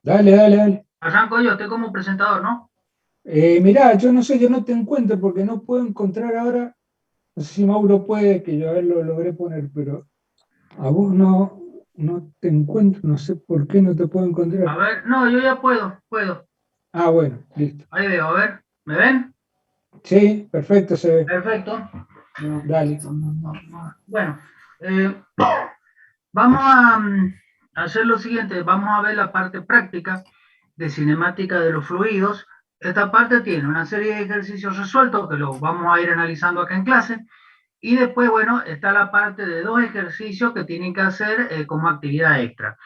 Dale, dale, dale. Arranco yo, estoy como presentador, ¿no? Mirá, yo no sé, yo no te encuentro porque no puedo encontrar ahora, no sé si Mauro puede, que yo a ver lo logré poner, pero a vos no te encuentro, no sé por qué no te puedo A encontrar. ver, no, yo ya puedo. Ah, bueno, listo. Ahí veo, a ver, ¿me ven? Sí, perfecto, se ve. Perfecto. Dale. Bueno, eh, vamos a hacer lo siguiente, vamos a ver la parte práctica de cinemática de los fluidos. Esta parte tiene una serie de ejercicios resueltos que los vamos a ir analizando acá en clase. Y después, bueno, está la parte de dos ejercicios que tienen que hacer como actividad extra.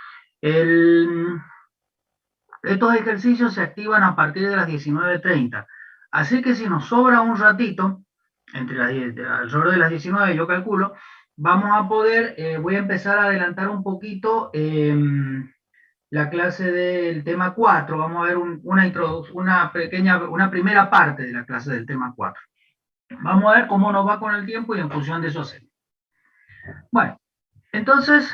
El, Estos ejercicios se activan a partir de las 19:30. Así que si nos sobra un ratito, entre alrededor de las 19 yo calculo, vamos a poder, voy a empezar a adelantar un poquito la clase del tema 4. Vamos a ver una primera parte de la clase del tema 4. Vamos a ver cómo nos va con el tiempo y en función de eso hacemos. Bueno, entonces,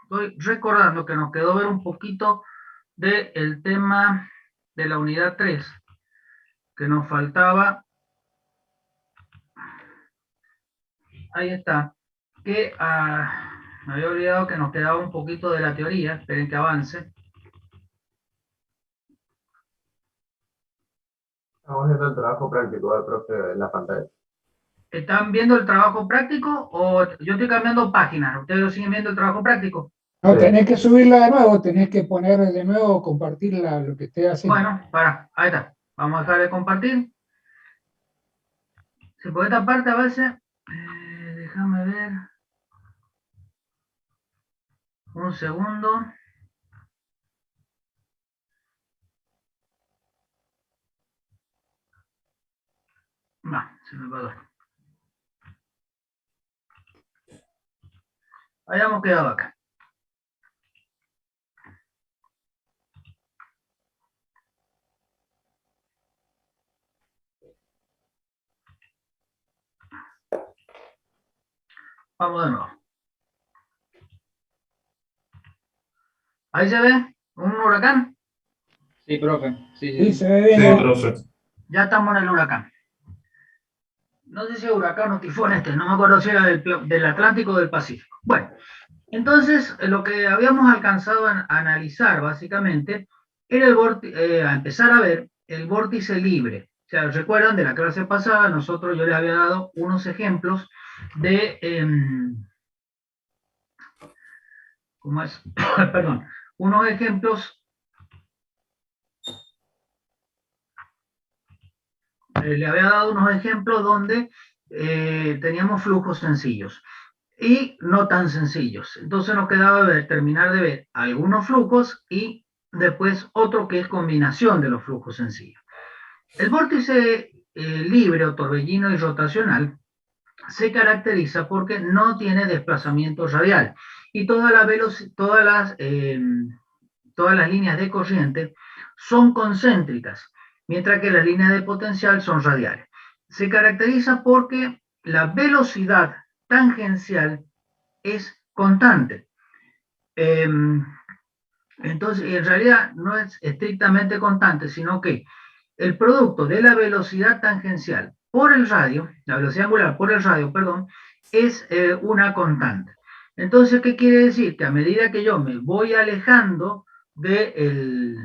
estoy recordando que nos quedó ver un poquito del tema de la unidad 3 que nos faltaba, ahí está, que me había olvidado que nos quedaba un poquito de la teoría, esperen que avance. Estamos haciendo el trabajo práctico del profe en la pantalla. ¿Están viendo el trabajo práctico o yo estoy cambiando páginas? ¿Ustedes lo siguen viendo el trabajo práctico? No, Sí. tenés que subirla de nuevo, tenés que poner de nuevo, compartirla, lo que esté haciendo. Bueno, ahí está. Vamos a dejar de compartir. Si por esta parte a veces, déjame ver, un segundo. No, se me va a dar. Hayamos quedado acá. Vamos de nuevo. Ahí se ve un huracán. Sí, profe. Sí, sí, Sí, sí. se ve bien Sí, ahí. profe. Ya estamos en el huracán. No sé si es huracán o tifón no me acuerdo si era del Atlántico o del Pacífico. Bueno, entonces lo que habíamos alcanzado a analizar básicamente era a empezar a ver el vórtice libre. O sea, recuerdan de la clase pasada, yo les había dado unos ejemplos de, ¿cómo es? Perdón, unos ejemplos, le había dado unos ejemplos donde teníamos flujos sencillos y no tan sencillos. Entonces nos quedaba terminar de ver algunos flujos y después otro que es combinación de los flujos sencillos. El vórtice libre o torbellino y rotacional se caracteriza porque no tiene desplazamiento radial y todas las líneas de corriente son concéntricas, mientras que las líneas de potencial son radiales. Se caracteriza porque la velocidad tangencial es constante. Eh, entonces, en realidad no es estrictamente constante, sino que el producto de la velocidad tangencial por el radio, la velocidad angular por el radio, perdón, es una constante. Entonces, ¿qué quiere decir? Que a medida que yo me voy alejando del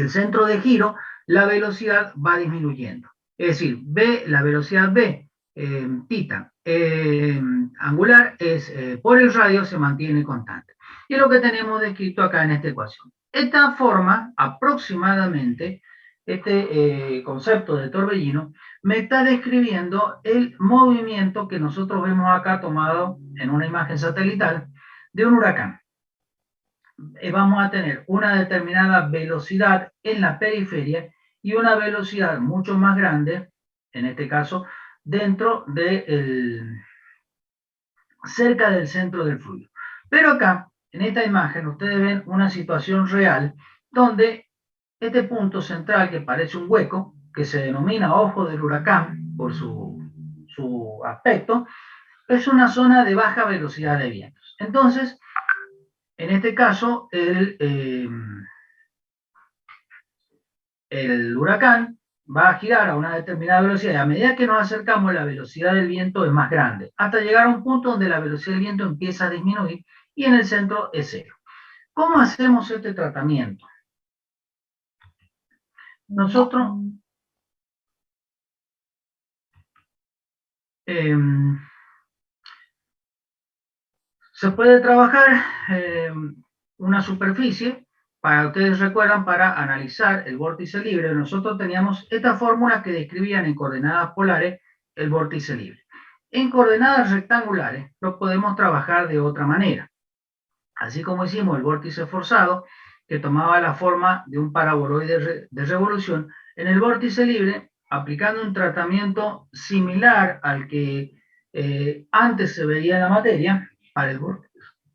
centro de giro, la velocidad va disminuyendo. Es decir, la velocidad B, tita, angular, por el radio se mantiene constante. Y es lo que tenemos descrito acá en esta ecuación. Esta forma, aproximadamente, este concepto de torbellino, me está describiendo el movimiento que nosotros vemos acá tomado en una imagen satelital de un huracán. Vamos a tener una determinada velocidad en la periferia y una velocidad mucho más grande, en este caso, cerca del centro del fluido. Pero acá, en esta imagen, ustedes ven una situación real donde este punto central que parece un hueco, que se denomina ojo del huracán por su aspecto, es una zona de baja velocidad de vientos. Entonces, En este caso, el huracán va a girar a una determinada velocidad y a medida que nos acercamos la velocidad del viento es más grande, hasta llegar a un punto donde la velocidad del viento empieza a disminuir y en el centro es cero. ¿Cómo hacemos este tratamiento? Nosotros se puede trabajar una superficie, para ustedes recuerdan, para analizar el vórtice libre, nosotros teníamos esta fórmula que describían en coordenadas polares el vórtice libre. En coordenadas rectangulares lo podemos trabajar de otra manera. Así como hicimos el vórtice forzado, que tomaba la forma de un paraboloide de revolución, en el vórtice libre, aplicando un tratamiento similar al que antes se veía en la materia, para el vórtice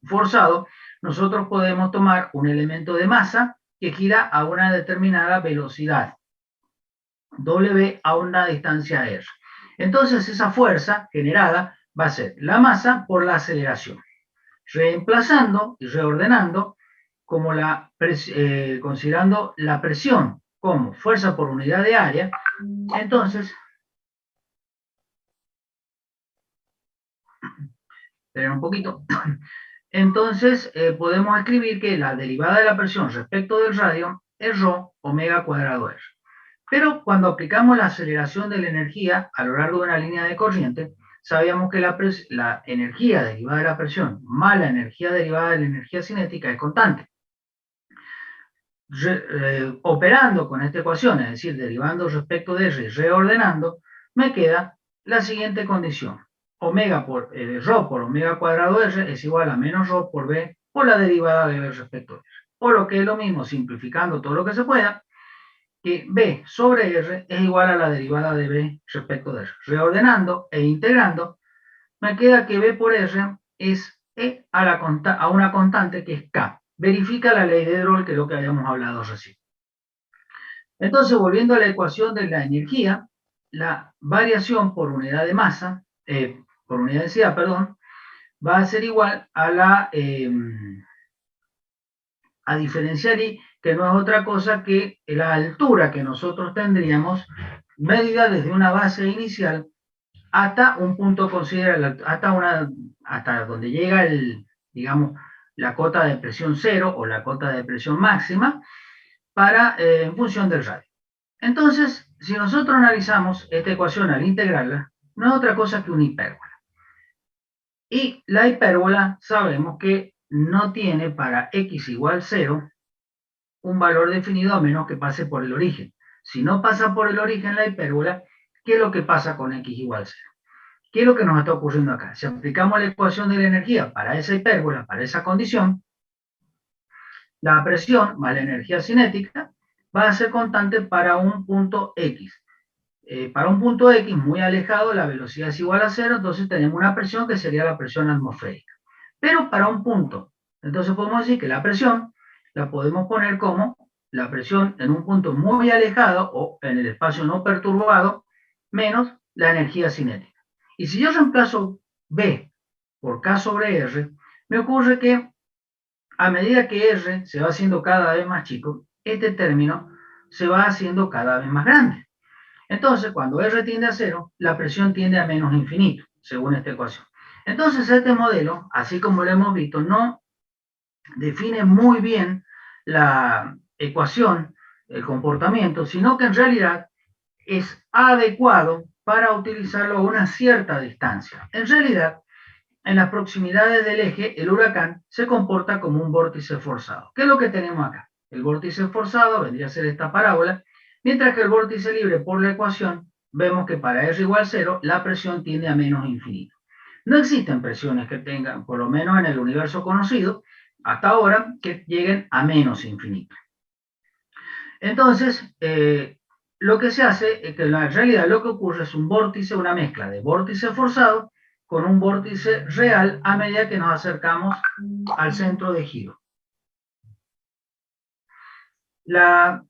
forzado, nosotros podemos tomar un elemento de masa que gira a una determinada velocidad, W a una distancia R. Entonces esa fuerza generada va a ser la masa por la aceleración, reemplazando y reordenando como considerando la presión como fuerza por unidad de área. Entonces, esperen un poquito. Entonces, podemos escribir que la derivada de la presión respecto del radio es ρ omega cuadrado R. Pero cuando aplicamos la aceleración de la energía a lo largo de una línea de corriente, sabíamos que la energía derivada de la presión más la energía derivada de la energía cinética es constante. Operando con esta ecuación, es decir, derivando respecto de R y reordenando, me queda la siguiente condición. Omega por ρ por omega cuadrado R es igual a menos ρ por B por la derivada de B respecto de R. O lo que es lo mismo, simplificando todo lo que se pueda, que B sobre R es igual a la derivada de B respecto de R. Reordenando e integrando, me queda que B por R es E a una constante que es K. Verifica la ley de Droll, que es lo que habíamos hablado recién. Entonces, volviendo a la ecuación de la energía, la variación por unidad de masa, por unidad de densidad, perdón, va a ser igual a la a diferenciar y que no es otra cosa que la altura que nosotros tendríamos medida desde una base inicial hasta un punto considerable, hasta donde llega digamos, la cota de presión cero o la cota de presión máxima en función del radio. Entonces, si nosotros analizamos esta ecuación al integrarla, no es otra cosa que una hipérbola. Y la hipérbola sabemos que no tiene para x igual 0 un valor definido a menos que pase por el origen. Si no pasa por el origen la hipérbola, ¿qué es lo que pasa con x igual 0? ¿Qué es lo que nos está ocurriendo acá? Si aplicamos la ecuación de la energía para esa hipérbola, para esa condición, la presión más la energía cinética va a ser constante para un punto X. Para un punto X muy alejado, la velocidad es igual a 0, entonces tenemos una presión que sería la presión atmosférica. Pero para un punto, entonces podemos decir que la presión la podemos poner como la presión en un punto muy alejado o en el espacio no perturbado menos la energía cinética. Y si yo reemplazo B por K sobre R, me ocurre que a medida que R se va haciendo cada vez más chico, este término se va haciendo cada vez más grande. Entonces, cuando R tiende a 0, la presión tiende a menos infinito, según esta ecuación. Entonces, este modelo, así como lo hemos visto, no define muy bien la ecuación, el comportamiento, sino que en realidad es adecuado para utilizarlo a una cierta distancia. En realidad, en las proximidades del eje, el huracán se comporta como un vórtice forzado. ¿Qué es lo que tenemos acá? El vórtice forzado vendría a ser esta parábola, mientras que el vórtice libre por la ecuación, vemos que para R igual 0, la presión tiende a menos infinito. No existen presiones que tengan, por lo menos en el universo conocido, hasta ahora, que lleguen a menos infinito. Entonces, lo que se hace es que en la realidad lo que ocurre es un vórtice, una mezcla de vórtice forzado con un vórtice real a medida que nos acercamos al centro de giro. La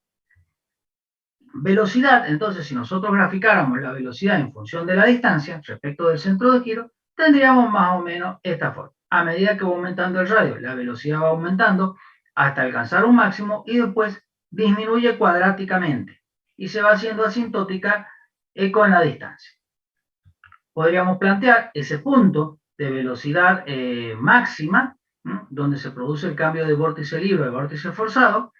velocidad, entonces, si nosotros graficáramos la velocidad en función de la distancia respecto del centro de giro, tendríamos más o menos esta forma. A medida que va aumentando el radio, la velocidad va aumentando hasta alcanzar un máximo y después disminuye cuadráticamente y se va haciendo asintótica con la distancia. Podríamos plantear ese punto de velocidad máxima, donde se produce el cambio de vórtice libre a vórtice forzado,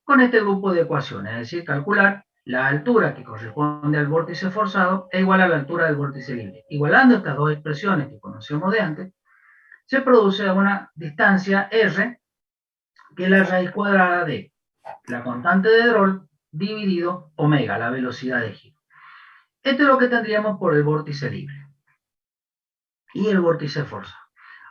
con este grupo de ecuaciones, es decir, calcular la altura que corresponde al vórtice forzado es igual a la altura del vórtice libre. Igualando estas dos expresiones que conocemos de antes, se produce una distancia R, que es la raíz cuadrada de la constante de Drol dividido omega, la velocidad de giro. Esto es lo que tendríamos por el vórtice libre y el vórtice forzado.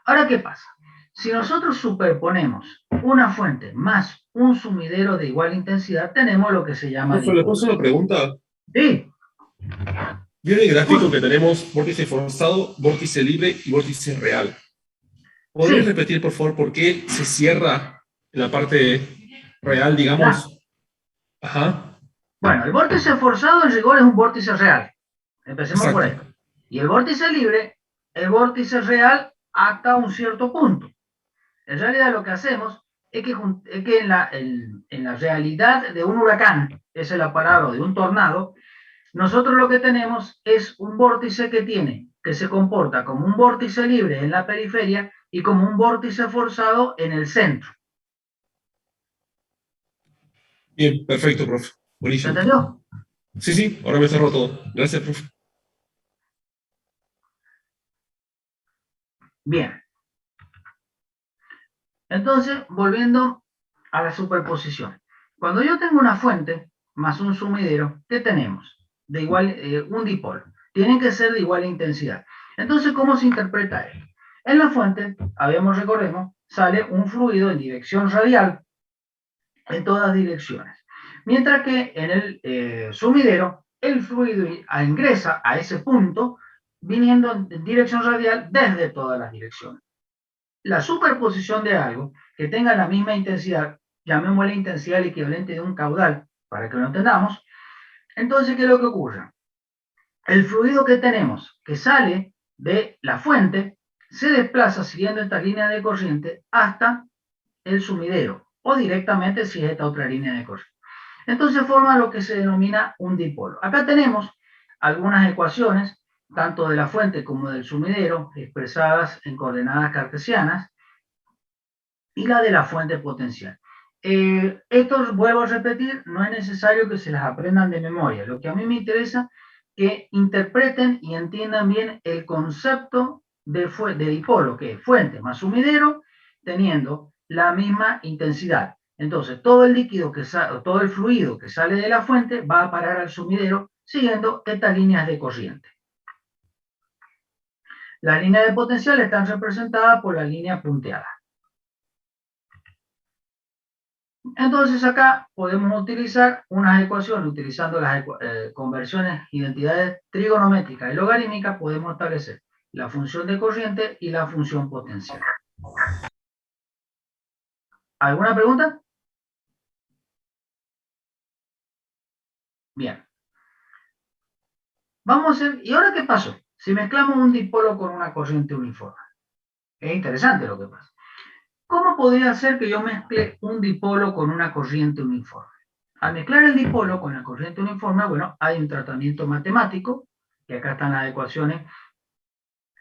Ahora, ¿qué pasa? Si nosotros superponemos una fuente más un sumidero de igual intensidad, tenemos lo que se llama... Profe, ¿le puedo hacer una pregunta? Sí. ¿Vieron el gráfico que tenemos vórtice forzado, vórtice libre y vórtice real? ¿Podrías repetir, por favor, por qué se cierra en la parte real, digamos? Ajá. Bueno, el vórtice forzado en rigor es un vórtice real. Empecemos por ahí. Y el vórtice libre, el vórtice real hasta un cierto punto. En realidad lo que hacemos es que en la realidad de un huracán, esa es la palabra, de un tornado, nosotros lo que tenemos es un vórtice que se comporta como un vórtice libre en la periferia y como un vórtice forzado en el centro. Bien, perfecto, profe. Buenísimo. ¿Se entendió? Sí, ahora me cerró todo. Gracias, profe. Bien. Entonces, volviendo a la superposición. Cuando yo tengo una fuente más un sumidero, ¿qué tenemos? De igual, un dipolo. Tienen que ser de igual intensidad. Entonces, ¿cómo se interpreta esto? En la fuente, recordemos, sale un fluido en dirección radial en todas direcciones. Mientras que en el sumidero, el fluido ingresa a ese punto viniendo en dirección radial desde todas las direcciones. La superposición de algo que tenga la misma intensidad, llamémosle la intensidad el equivalente de un caudal, para que lo entendamos. Entonces, ¿qué es lo que ocurre? El fluido que tenemos, que sale de la fuente, se desplaza siguiendo esta línea de corriente hasta el sumidero, o directamente si es esta otra línea de corriente. Entonces forma lo que se denomina un dipolo. Acá tenemos algunas ecuaciones, tanto de la fuente como del sumidero, expresadas en coordenadas cartesianas, y la de la fuente potencial. Esto, vuelvo a repetir, no es necesario que se las aprendan de memoria. Lo que a mí me interesa que interpreten y entiendan bien el concepto de dipolo, que es fuente más sumidero, teniendo la misma intensidad. Entonces, todo el líquido todo el fluido que sale de la fuente va a parar al sumidero siguiendo estas líneas de corriente. Las líneas de potencial están representadas por la línea punteada. Entonces acá podemos utilizar unas ecuaciones, utilizando las conversiones, identidades trigonométricas y logarítmicas, podemos establecer la función de corriente y la función potencial. ¿Alguna pregunta? Bien. Vamos a hacer, ¿y ahora qué pasó? Si mezclamos un dipolo con una corriente uniforme. Es interesante lo que pasa. ¿Cómo podría ser que yo mezcle un dipolo con una corriente uniforme? Al mezclar el dipolo con la corriente uniforme, bueno, hay un tratamiento matemático, que acá están las ecuaciones,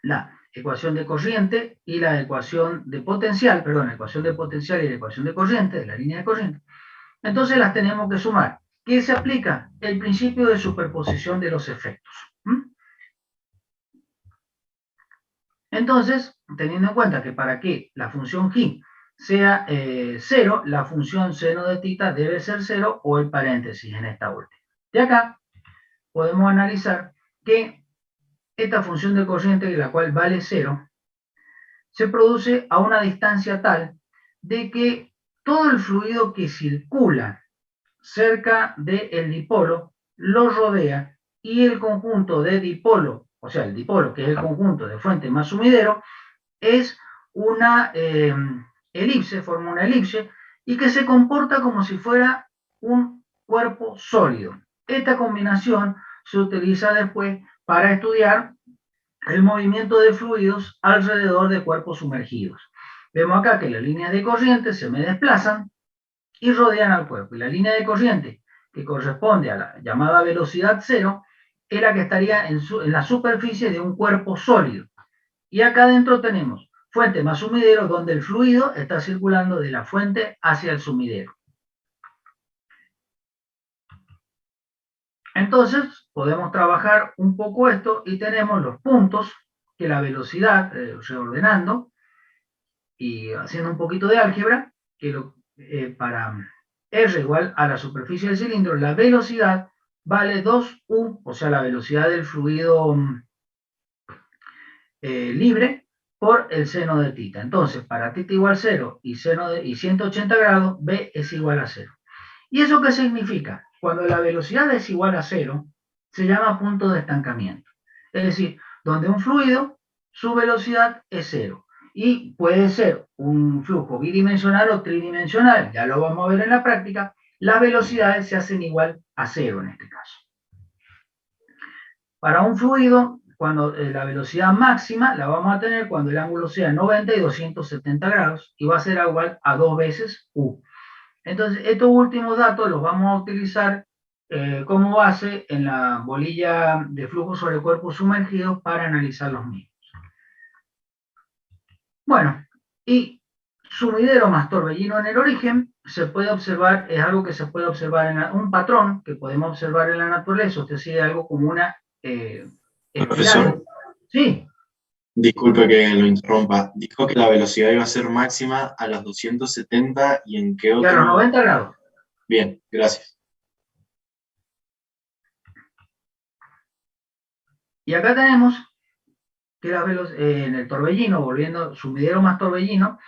la ecuación de corriente y la ecuación de potencial, perdón, la ecuación de potencial y la ecuación de corriente, de la línea de corriente. Entonces las tenemos que sumar. ¿Qué se aplica? El principio de superposición de los efectos. Entonces, teniendo en cuenta que para que la función g sea 0, la función seno de θ debe ser 0 o el paréntesis en esta última. De acá podemos analizar que esta función de corriente, la cual vale 0, se produce a una distancia tal de que todo el fluido que circula cerca del dipolo lo rodea y el conjunto de dipolo, o sea, el dipolo, que es el conjunto de fuente más sumidero, es una elipse, forma una elipse, y que se comporta como si fuera un cuerpo sólido. Esta combinación se utiliza después para estudiar el movimiento de fluidos alrededor de cuerpos sumergidos. Vemos acá que las líneas de corriente se me desplazan y rodean al cuerpo. Y la línea de corriente que corresponde a la llamada velocidad cero es la que estaría en la superficie de un cuerpo sólido. Y acá adentro tenemos fuente más sumidero, donde el fluido está circulando de la fuente hacia el sumidero. Entonces, podemos trabajar un poco esto y tenemos los puntos que la velocidad, reordenando y haciendo un poquito de álgebra, que para R igual a la superficie del cilindro, la velocidad vale 2U, o sea, la velocidad del fluido libre, por el seno de θ. Entonces, para θ igual 0 y 180 grados, B es igual a 0. ¿Y eso qué significa? Cuando la velocidad es igual a 0, se llama punto de estancamiento. Es decir, donde un fluido, su velocidad es 0. Y puede ser un flujo bidimensional o tridimensional, ya lo vamos a ver en la práctica. Las velocidades se hacen igual a 0 en este caso. Para un fluido, cuando la velocidad máxima la vamos a tener cuando el ángulo sea 90 y 270 grados, y va a ser igual a 2 veces U. Entonces, estos últimos datos los vamos a utilizar como base en la bolilla de flujo sobre cuerpos sumergidos para analizar los mismos. Bueno, y sumidero más torbellino en el origen se puede observar, es algo que se puede observar en un patrón que podemos observar en la naturaleza. Usted sigue algo como una Profesor, sí. disculpe que lo interrumpa. Dijo que la velocidad iba a ser máxima a los 270 y en qué otro. Y a los 90 grados. Bien, gracias. Y acá tenemos que en el torbellino, volviendo sumidero más torbellino,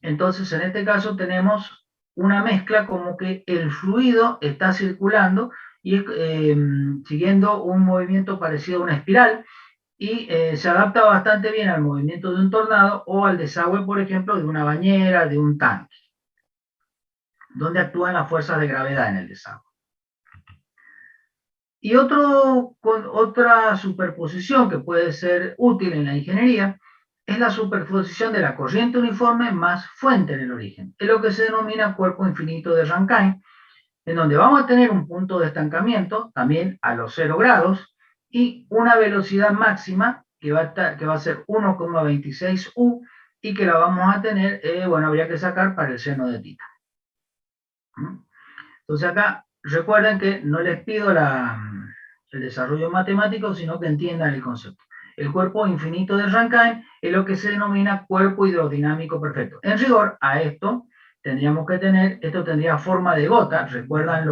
entonces en este caso tenemos una mezcla como que el fluido está circulando y siguiendo un movimiento parecido a una espiral, y se adapta bastante bien al movimiento de un tornado o al desagüe, por ejemplo, de una bañera, de un tanque, donde actúan las fuerzas de gravedad en el desagüe. Y otra superposición que puede ser útil en la ingeniería es la superposición de la corriente uniforme más fuente en el origen. Es lo que se denomina cuerpo infinito de Rankine, en donde vamos a tener un punto de estancamiento también a los 0 grados y una velocidad máxima que va a ser 1,26 U y que la vamos a tener, bueno, habría que sacar para el seno de θ. Entonces acá recuerden que no les pido el desarrollo matemático, sino que entiendan el concepto. El cuerpo infinito de Rankine es lo que se denomina cuerpo hidrodinámico perfecto. En rigor, a esto tendríamos que tener, esto tendría forma de gota. ¿Recuerdan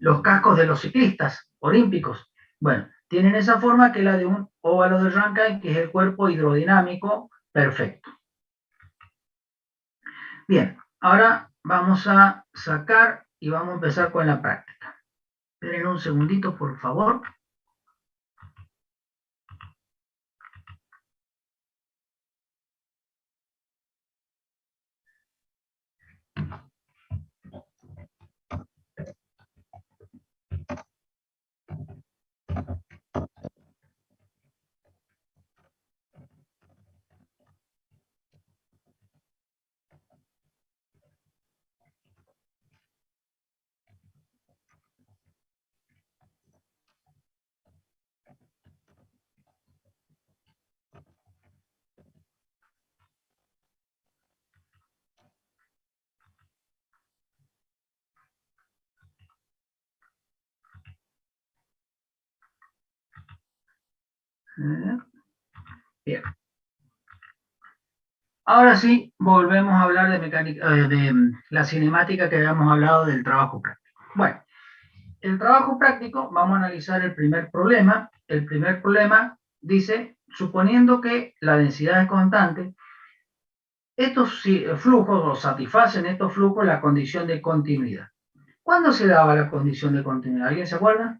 los cascos de los ciclistas olímpicos? Bueno, tienen esa forma que es la de un óvalo de Rankine, que es el cuerpo hidrodinámico perfecto. Bien, ahora vamos a sacar y vamos a empezar con la práctica. Esperen un segundito, por favor. Bien. Ahora sí, volvemos a hablar de mecánica, de la cinemática que habíamos hablado del trabajo práctico. Bueno, el trabajo práctico, vamos a analizar el primer problema. El primer problema dice, suponiendo que la densidad es constante, estos flujos o satisfacen estos flujos la condición de continuidad. ¿Cuándo se daba la condición de continuidad? ¿Alguien se acuerda?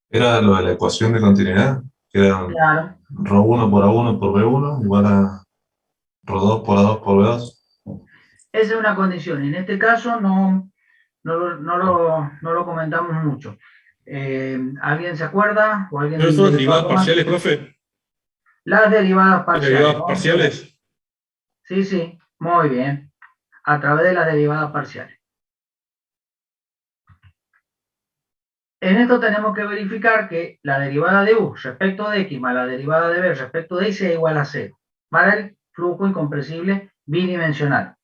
Era lo de la ecuación de continuidad, que era Claro. ρ1 por A1 por B1 igual a ρ2 por A2 por B2. Esa es una condición. En este caso no no lo comentamos mucho. ¿Alguien se acuerda? ¿O alguien ¿Pero son las de derivadas algo más? parciales, profe? Las derivadas ¿Las parciales. derivadas Vamos a ver. parciales? Sí, sí, muy bien. A través de las derivadas parciales. En esto tenemos que verificar que la derivada de u respecto de x más la derivada de b respecto de y sea igual a 0 para el flujo incompresible bidimensional.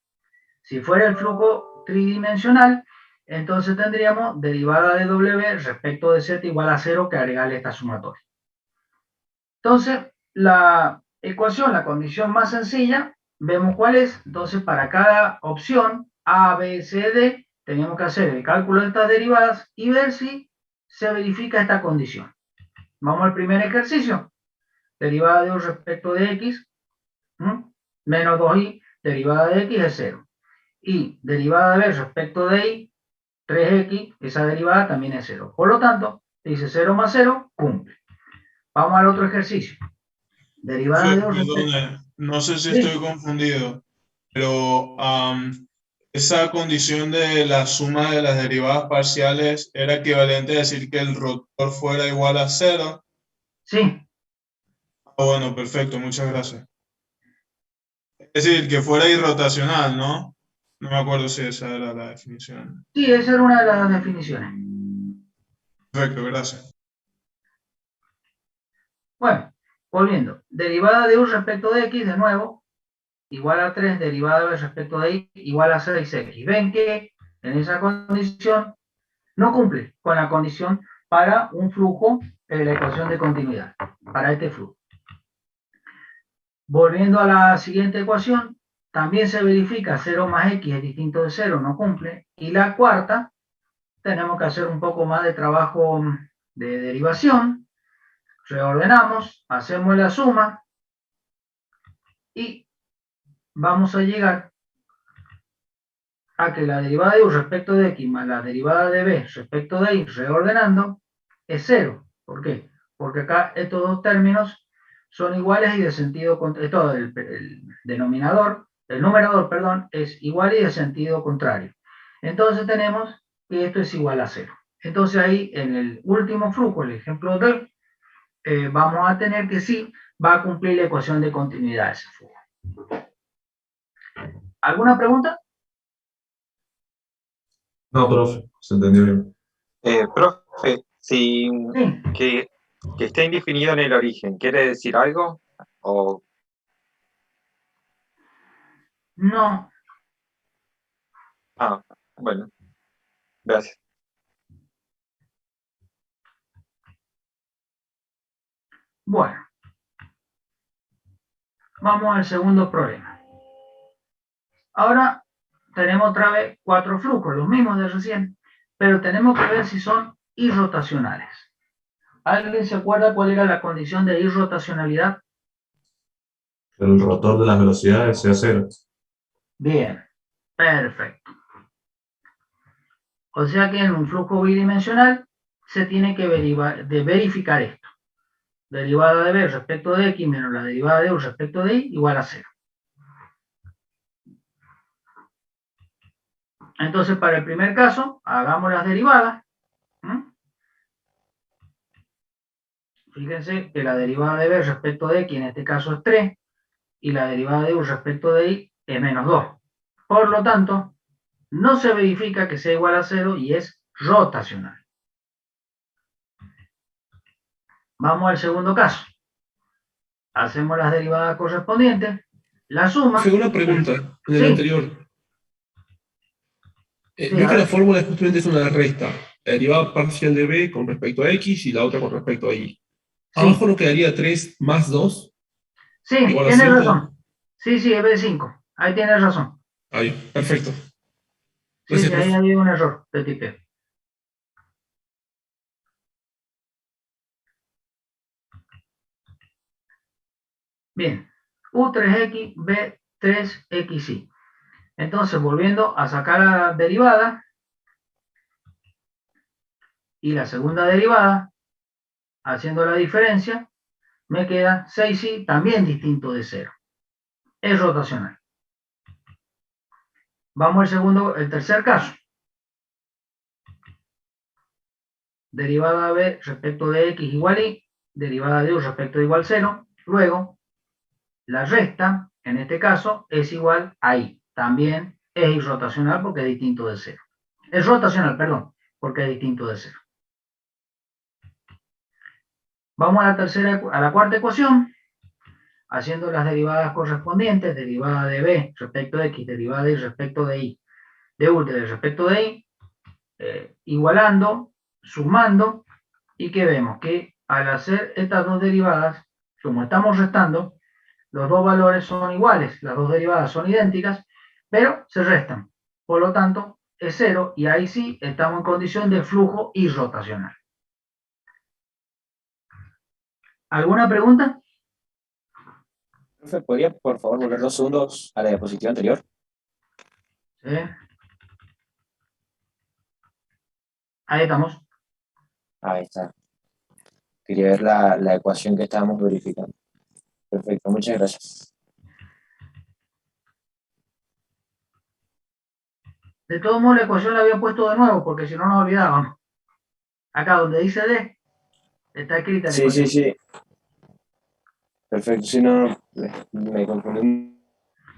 Si fuera el flujo tridimensional, entonces tendríamos derivada de w respecto de z igual a 0 que agregarle esta sumatoria. Entonces, la ecuación, la condición más sencilla, vemos cuál es. Entonces, para cada opción A, B, C, D, tenemos que hacer el cálculo de estas derivadas y ver si se verifica esta condición. Vamos al primer ejercicio. Derivada de u respecto de x, menos 2y, derivada de x es 0. Y derivada de b respecto de y, 3x, esa derivada también es 0. Por lo tanto, dice 0 más 0, cumple. Vamos al otro ejercicio. Derivada de u respecto... Perdone, no sé si Sí. estoy confundido, pero esa condición de la suma de las derivadas parciales era equivalente a decir que el rotor fuera igual a 0. Sí, Bueno, perfecto, muchas gracias. Es decir, que fuera irrotacional, ¿no? No me acuerdo si esa era la definición. sí, esa era una de las definiciones. Perfecto, gracias. Bueno, volviendo. Derivada de u respecto de x, de nuevo, igual a 3, derivada de b respecto de y, igual a 6x. Ven que en esa condición no cumple con la condición para un flujo de la ecuación de continuidad, para este flujo. Volviendo a la siguiente ecuación, también se verifica 0 más x es distinto de 0, no cumple. Y la cuarta, tenemos que hacer un poco más de trabajo de derivación. Reordenamos, hacemos la suma y vamos a llegar a que la derivada de u respecto de x más la derivada de b respecto de y, reordenando, es 0. ¿Por qué? Porque acá estos dos términos son iguales y de sentido contrario. El denominador, el numerador, perdón, es igual y de sentido contrario. Entonces tenemos que esto es igual a 0. Entonces ahí en el último flujo, el ejemplo D, vamos a tener que sí va a cumplir la ecuación de continuidad de ese flujo. ¿Alguna pregunta? No, profe, se entendió bien. Profe, si Sí. que esté indefinido en el origen, ¿quiere decir algo? O No. bueno, gracias. Bueno. Vamos al segundo problema. Ahora tenemos otra vez 4 flujos, los mismos de recién, pero tenemos que ver si son irrotacionales. ¿Alguien se acuerda cuál era la condición de irrotacionalidad? El rotor de las velocidades sea 0. Bien, perfecto. O sea que en un flujo bidimensional se tiene que verificar esto. Derivada de b respecto de x menos la derivada de u respecto de y igual a 0. Entonces, para el primer caso, hagamos las derivadas. Fíjense que la derivada de b respecto de x en este caso es 3 y la derivada de u respecto de y es menos 2. Por lo tanto, no se verifica que sea igual a 0 y es rotacional. Vamos al segundo caso. Hacemos las derivadas correspondientes. La suma... Fue una pregunta en el Sí. anterior. Sí, Vio a que la ver. fórmula justamente es una recta. La derivada parcial de b con respecto a x y la otra con respecto a y. Abajo no quedaría 3 más 2 Sí, igual a tienes 5. razón. Sí, es B5. Ahí tienes razón. Ahí, perfecto. Sí, Gracias, ahí profe. había un error de tipeo. Bien. U3x, B3xy. Entonces, volviendo a sacar la derivada y la segunda derivada, haciendo la diferencia, me queda 6y también distinto de 0. Es rotacional. Vamos al tercer caso. derivada de b respecto de x igual y, derivada de u respecto de igual 0. Luego, la resta, en este caso, es igual a y. También es irrotacional porque es distinto de 0. Es rotacional, perdón, porque es distinto de 0. Vamos a la cuarta ecuación, haciendo las derivadas correspondientes, derivada de b respecto de x, derivada de y respecto de y, de u respecto de y, igualando, sumando, y que vemos que al hacer estas dos derivadas, como estamos restando, los dos valores son iguales, las dos derivadas son idénticas, pero se restan. Por lo tanto, es 0 y ahí sí estamos en condición de flujo irrotacional. ¿Alguna pregunta? Profe, ¿podría por favor volver 2 segundos a la diapositiva anterior? Sí. Ahí estamos. Ahí está. Quería ver la ecuación que estábamos verificando. Perfecto, muchas gracias. De todos modos, la ecuación la había puesto de nuevo, porque si no nos olvidábamos. Acá donde dice D, está escrita la ecuación. Sí. Perfecto, si no, me confundí.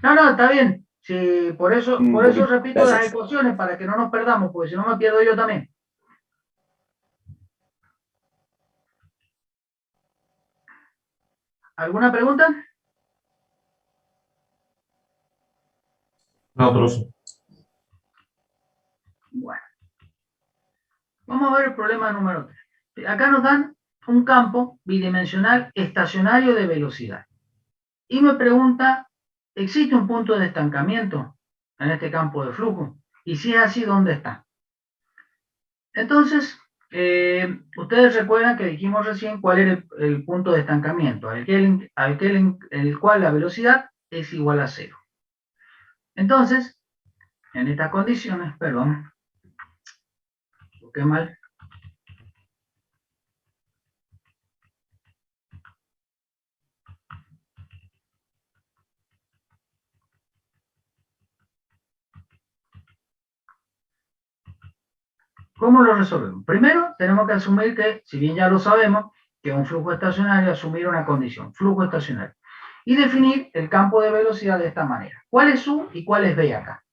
No, está bien. Sí, por eso repito Gracias. las ecuaciones, para que no nos perdamos, porque si no me pierdo yo también. ¿Alguna pregunta? No, profe. Bueno. Vamos a ver el problema número 3. Acá nos dan un campo bidimensional estacionario de velocidad. Y me pregunta, ¿existe un punto de estancamiento en este campo de flujo? Y si es así, ¿dónde está? Entonces, ustedes recuerdan que dijimos recién cuál era el punto de estancamiento, aquel en el cual la velocidad es igual a 0. Entonces, en estas condiciones, perdón, busqué mal. ¿Cómo lo resolvemos? Primero, tenemos que asumir que, si bien ya lo sabemos, que un flujo estacionario, asumir una condición, flujo estacionario. Y definir el campo de velocidad de esta manera. ¿Cuál es U y cuál es B acá?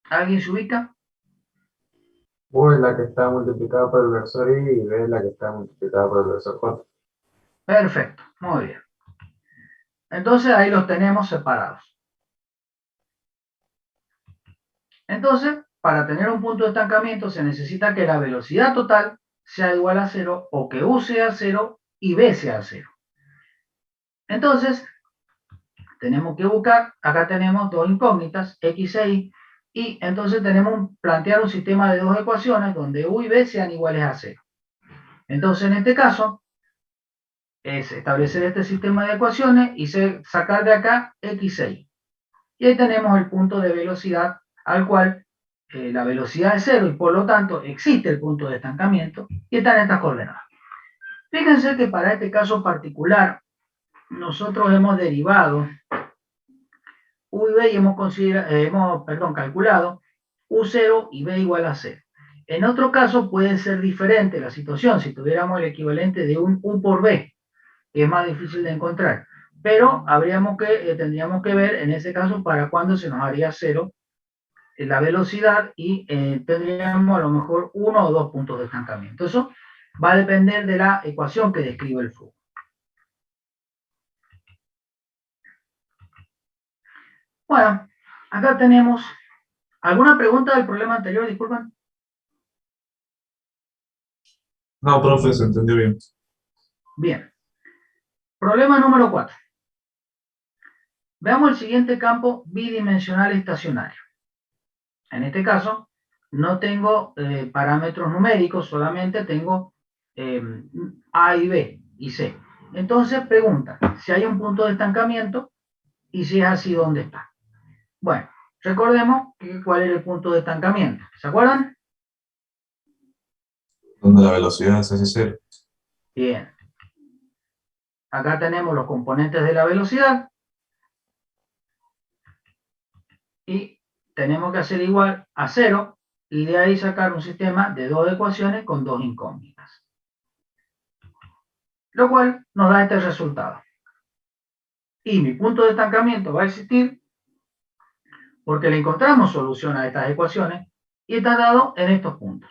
¿Alguien se ubica? U es la que está multiplicada por el versor y B es la que está multiplicada por el versor J. Perfecto, muy bien. Entonces ahí los tenemos separados. Entonces, para tener un punto de estancamiento se necesita que la velocidad total sea igual a 0 o que U sea 0 y B sea 0. Entonces, tenemos que buscar, acá tenemos dos incógnitas, X e Y, y entonces tenemos que plantear un sistema de dos ecuaciones donde U y B sean iguales a 0. Entonces, en este caso, es establecer este sistema de ecuaciones y sacar de acá X e Y. Y ahí tenemos el punto de velocidad al cual la velocidad es 0 y por lo tanto existe el punto de estancamiento y están estas coordenadas. Fíjense que para este caso particular nosotros hemos derivado U y B y hemos calculado U0 y B igual a 0. En otro caso puede ser diferente la situación si tuviéramos el equivalente de un U por B, que es más difícil de encontrar. Pero tendríamos que ver en ese caso para cuándo se nos haría 0 la velocidad y tendríamos a lo mejor 1 o 2 puntos de estancamiento. Eso va a depender de la ecuación que describe el flujo. Bueno, acá tenemos ¿alguna pregunta del problema anterior? Disculpen. No, profe, se entendió bien. Bien. Problema número 4. Veamos el siguiente campo bidimensional estacionario. En este caso, no tengo parámetros numéricos, solamente tengo A y B y C. Entonces pregunta si hay un punto de estancamiento y si es así, ¿dónde está? Bueno, recordemos cuál era el punto de estancamiento. ¿Se acuerdan? Donde la velocidad es ese 0. Bien. Acá tenemos los componentes de la velocidad y tenemos que hacer igual a 0 y de ahí sacar un sistema de dos ecuaciones con dos incógnitas. Lo cual nos da este resultado. Y mi punto de estancamiento va a existir porque le encontramos solución a estas ecuaciones y está dado en estos puntos.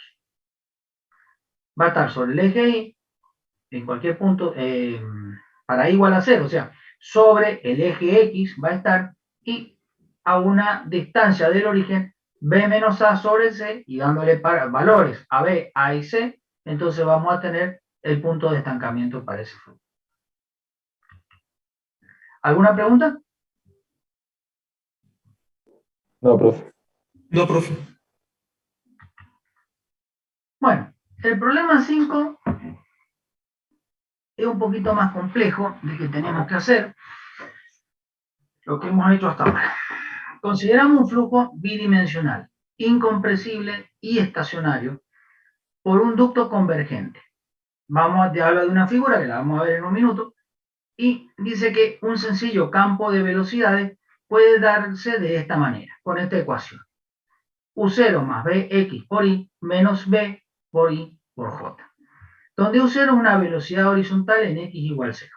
Va a estar sobre el eje Y, en cualquier punto, para I igual a 0, o sea, sobre el eje X va a estar y a una distancia del origen B menos A sobre C y dándole valores a B, A y C, entonces vamos a tener el punto de estancamiento para ese flujo. ¿Alguna pregunta? No, profe. No, profe. Bueno, el problema 5 es un poquito más complejo de que tenemos que hacer lo que hemos hecho hasta ahora. Consideramos un flujo bidimensional, incompresible y estacionario por un ducto convergente. Vamos a hablar de una figura que la vamos a ver en un minuto y dice que un sencillo campo de velocidades puede darse de esta manera, con esta ecuación. U0 más Bx por Y menos B por Y por J. Donde U0 es una velocidad horizontal en X igual 0.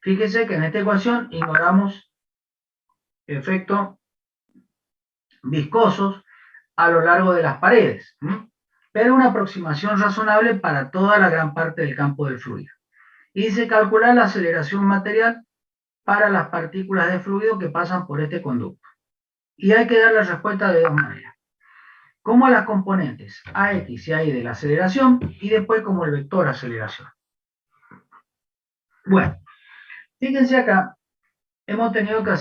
Fíjese que en esta ecuación ignoramos efectos viscosos a lo largo de las paredes, pero una aproximación razonable para toda la gran parte del campo del fluido. Y dice calcular la aceleración material para las partículas de fluido que pasan por este conducto. Y hay que dar la respuesta de dos maneras. Como las componentes AX y AY de la aceleración y después como el vector aceleración. Bueno, fíjense acá, hemos tenido que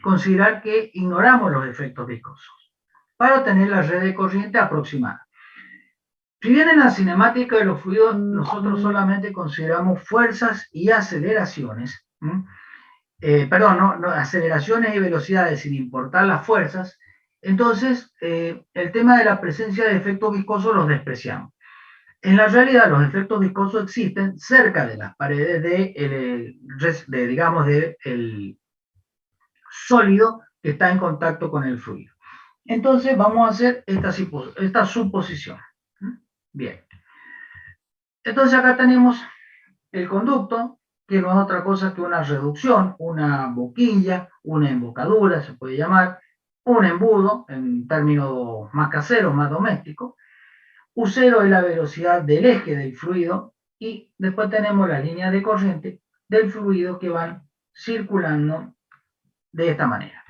considerar que ignoramos los efectos viscosos para obtener la red de corriente aproximada. Si bien en la cinemática de los fluidos nosotros solamente consideramos fuerzas y aceleraciones, aceleraciones y velocidades sin importar las fuerzas, entonces el tema de la presencia de efectos viscosos los despreciamos. En la realidad los efectos viscosos existen cerca de las paredes del sólido que está en contacto con el fluido. Entonces vamos a hacer esta suposición. Bien. Entonces acá tenemos el conducto, que no es otra cosa que una reducción, una boquilla, una embocadura, se puede llamar, un embudo, en términos más caseros, más domésticos. U0 es la velocidad del eje del fluido y después tenemos la línea de corriente del fluido que van circulando de esta manera.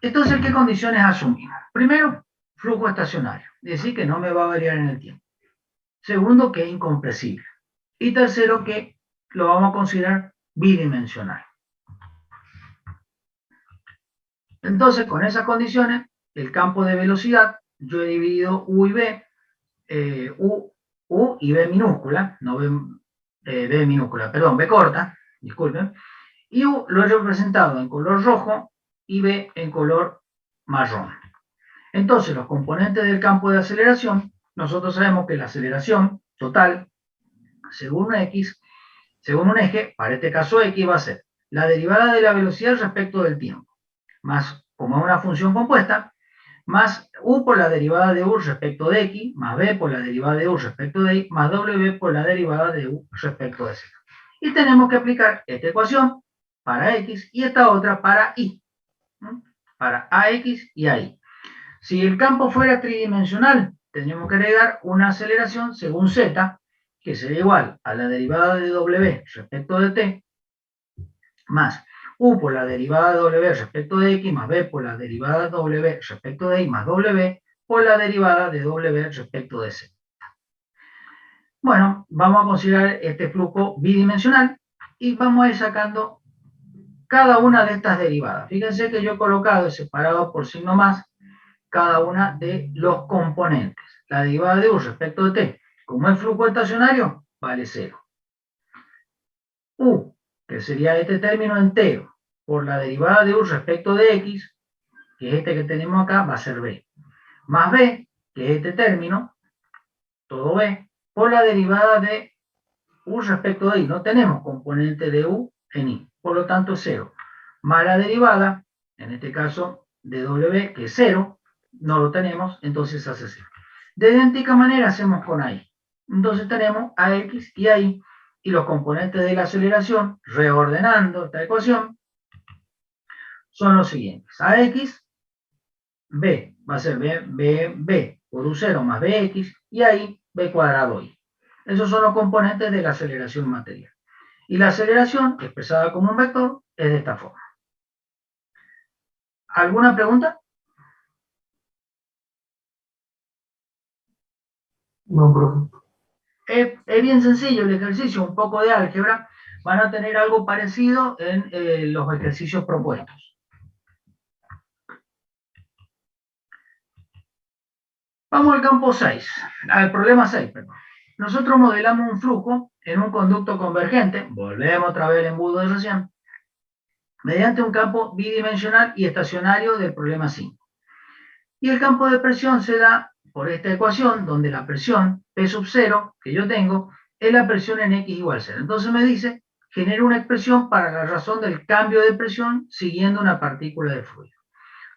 Entonces, ¿qué condiciones asumimos? Primero, flujo estacionario, es decir, que no me va a variar en el tiempo. Segundo, que es incompresible. Y tercero, que lo vamos a considerar bidimensional. Entonces, con esas condiciones, el campo de velocidad, yo he dividido U y B, U y B minúscula, no B minúscula, perdón, B corta, disculpen, y U lo he representado en color rojo y B en color marrón. Entonces, los componentes del campo de aceleración, nosotros sabemos que la aceleración total, según un eje, para este caso X, va a ser la derivada de la velocidad respecto del tiempo, más, como es una función compuesta, más U por la derivada de U respecto de X, más B por la derivada de U respecto de Y, más W por la derivada de U respecto de Z. Y tenemos que aplicar esta ecuación para X y esta otra para Y, para AX y AY. Si el campo fuera tridimensional, tendríamos que agregar una aceleración según Z, que sería igual a la derivada de W respecto de T, más U por la derivada de W respecto de X, más B por la derivada de W respecto de Y, más W por la derivada de W respecto de Z. Bueno, vamos a considerar este flujo bidimensional y vamos a ir sacando cada una de estas derivadas. Fíjense que yo he colocado separado por signo más cada una de los componentes. La derivada de U respecto de T, como es flujo estacionario, vale 0. U, que sería este término entero, por la derivada de U respecto de X, que es este que tenemos acá, va a ser B. Más B, que es este término, todo B, por la derivada de U respecto de Y. No tenemos componente de U en Y, por lo tanto 0. Más la derivada, en este caso de W, que es 0, no lo tenemos, entonces hace 0. De idéntica manera hacemos con AI. Entonces tenemos AX y AI, y los componentes de la aceleración, reordenando esta ecuación, son los siguientes. AX, B, va a ser B por U0 más BX, y ahí B cuadrado Y. Esos son los componentes de la aceleración material. Y la aceleración, expresada como un vector, es de esta forma. ¿Alguna pregunta? No, profe. Es bien sencillo el ejercicio, un poco de álgebra. Van a tener algo parecido en los ejercicios propuestos. Vamos al campo 6, al problema 6, perdón. Nosotros modelamos un flujo en un conducto convergente, volvemos otra vez al embudo de recién, mediante un campo bidimensional y estacionario del problema 5. Y el campo de presión se da por esta ecuación, donde la presión P sub 0 que yo tengo es la presión en X igual 0. Entonces me dice, genera una expresión para la razón del cambio de presión siguiendo una partícula de fluido.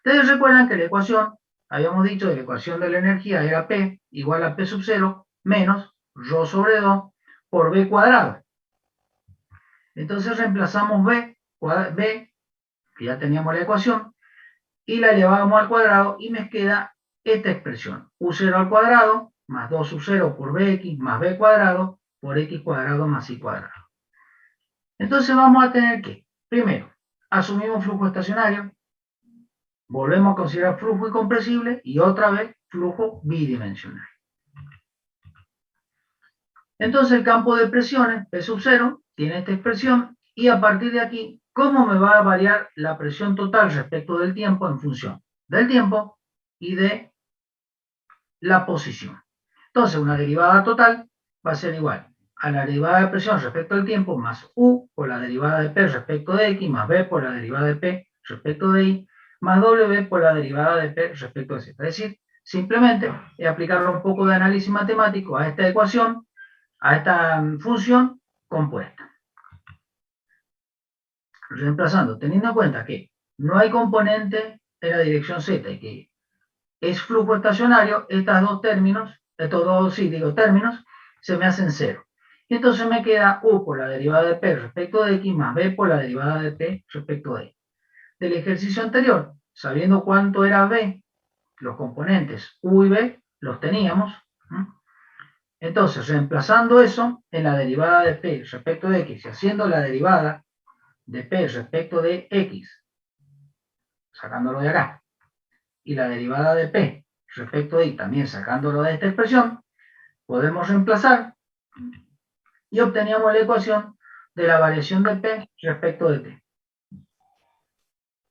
Ustedes recuerdan que la ecuación, habíamos dicho que la ecuación de la energía era P igual a P sub 0 menos ρ sobre 2 por B cuadrado. Entonces reemplazamos B, que ya teníamos la ecuación, y la elevamos al cuadrado y me queda esta expresión, U0 al cuadrado más 2 sub 0 por Bx más B cuadrado por X cuadrado más Y cuadrado. Entonces vamos a tener que, primero, asumimos flujo estacionario, volvemos a considerar flujo incompresible y otra vez flujo bidimensional. Entonces el campo de presiones, P sub 0, tiene esta expresión y a partir de aquí, ¿cómo me va a variar la presión total respecto del tiempo en función del tiempo y de la posición? Entonces una derivada total va a ser igual a la derivada de presión respecto al tiempo más U por la derivada de P respecto de X más B por la derivada de P respecto de Y más W por la derivada de P respecto de Z. Es decir, simplemente aplicarle un poco de análisis matemático a esta ecuación, a esta función compuesta. Reemplazando, teniendo en cuenta que no hay componente en la dirección Z y que es flujo estacionario, estos dos términos se me hacen 0. Y entonces me queda U por la derivada de P respecto de X más B por la derivada de P respecto de Y. Del ejercicio anterior, sabiendo cuánto era B, los componentes U y B los teníamos. Entonces, reemplazando eso en la derivada de P respecto de X y haciendo la derivada de P respecto de X, sacándolo de acá, y la derivada de P respecto de Y también sacándolo de esta expresión, podemos reemplazar y obteníamos la ecuación de la variación de P respecto de T.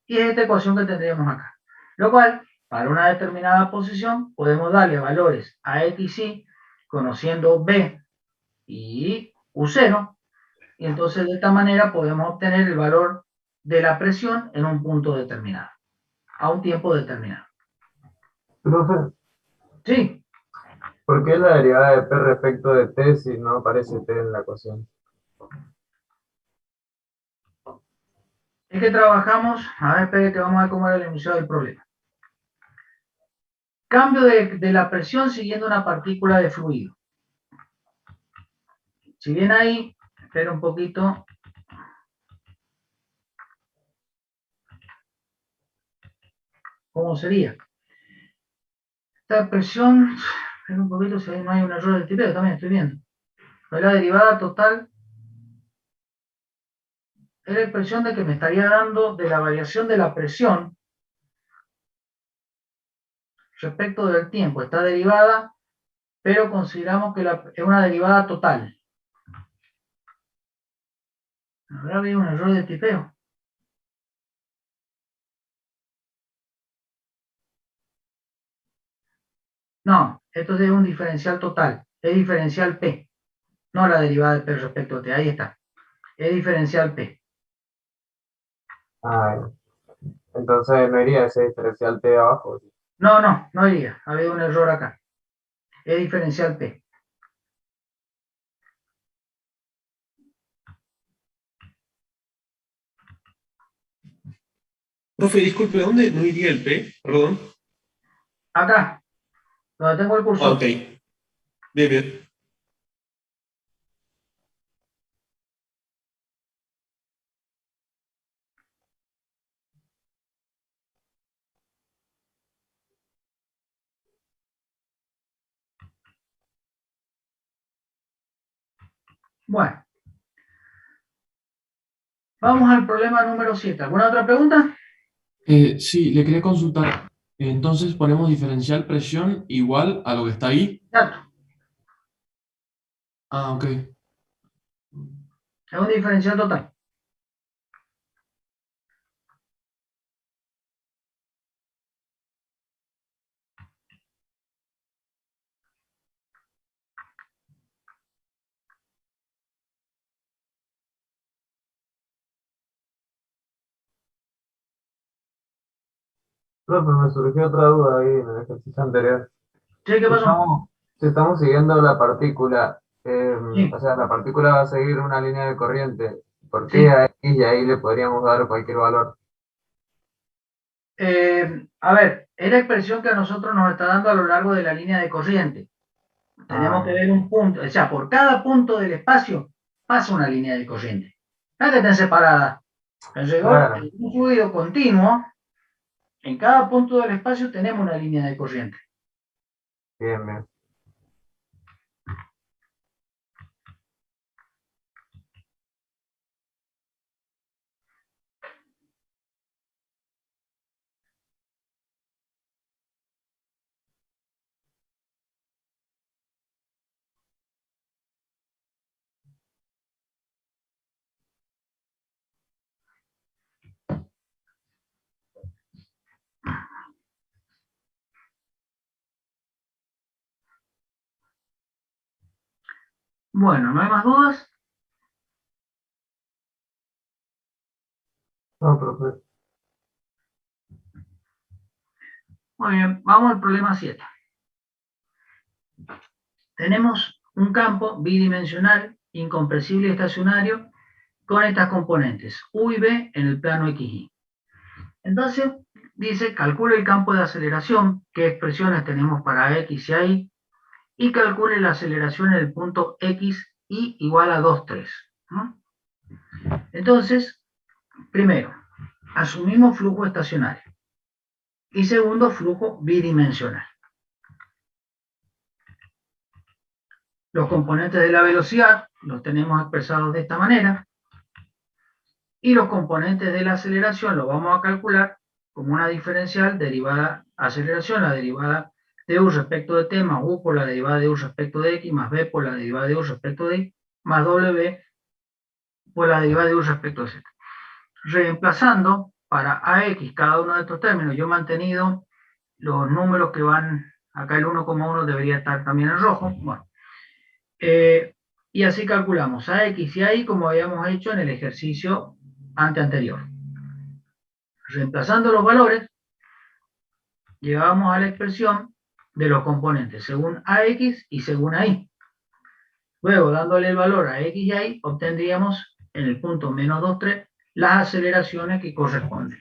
Y es esta ecuación que tendríamos acá. Lo cual, para una determinada posición, podemos darle valores a X y conociendo B y U0, y entonces de esta manera podemos obtener el valor de la presión en un punto determinado, a un tiempo determinado. Profe, Sí, ¿por qué la derivada de P respecto de T si no aparece T en la ecuación? es que trabajamos, a ver, espere que vamos a ver cómo era el enunciado del problema. Cambio de la presión siguiendo una partícula de fluido. Si bien ahí, espera un poquito. ¿Cómo sería? Esta presión, espera un poquito si ahí no hay un error de tipeo, también estoy viendo. Pero la derivada total es la expresión de que me estaría dando de la variación de la presión respecto del tiempo. Está derivada, pero consideramos que es una derivada total. ¿Habrá habido un error de tipeo? No, esto es un diferencial total. Es diferencial P. No la derivada de P respecto a T. Ahí está. Es diferencial P. Ah, entonces no iría ese diferencial T abajo. No iría. Ha habido un error acá. Es diferencial P. Profe, disculpe, ¿dónde no iría el P? Perdón. Acá, donde tengo el cursor. Ok. Bien, bien. Bueno, vamos al problema número 7. ¿Alguna otra pregunta? Sí, le quería consultar. Entonces ponemos diferencial presión igual a lo que está ahí. Exacto. Ah, ok. Es un diferencial total. Profe, me surgió otra duda ahí en el ejercicio anterior. ¿Sí? ¿Qué Si pasó? estamos siguiendo la partícula, Sí, o sea, la partícula va a seguir una línea de corriente, ¿por qué sí. a X y ahí le podríamos dar cualquier valor? A ver, es la expresión que a nosotros nos está dando a lo largo de la línea de corriente. Tenemos que Ah, ver un punto, o sea, por cada punto del espacio pasa una línea de corriente. No es que estén separadas. claro, En un fluido continuo, en cada punto del espacio tenemos una línea de corriente. bien, bien. Bueno, ¿no hay más dudas? No, profe. Muy bien, vamos al problema 7. Tenemos un campo bidimensional, incompresible y estacionario con estas componentes, U y B en el plano XY. Entonces, dice, calcule el campo de aceleración, qué expresiones tenemos para X y Y calcule la aceleración en el punto X, Y igual a 2, 3. ¿No? Entonces, primero, asumimos flujo estacionario. Y segundo, flujo bidimensional. Los componentes de la velocidad los tenemos expresados de esta manera. Y los componentes de la aceleración los vamos a calcular como una diferencial derivada aceleración, la derivada de u respecto de t más u por la derivada de u respecto de x más b por la derivada de u respecto de y más w por la derivada de u respecto de z. Reemplazando para ax cada uno de estos términos, yo he mantenido los números que van, acá el 1,1 debería estar también en rojo, bueno, y así calculamos ax y a y como habíamos hecho en el ejercicio anterior. Reemplazando los valores, llegamos a la expresión de los componentes según AX y según AI. Luego, dándole el valor a X y Y, obtendríamos en el punto menos 2, 3 las aceleraciones que corresponden.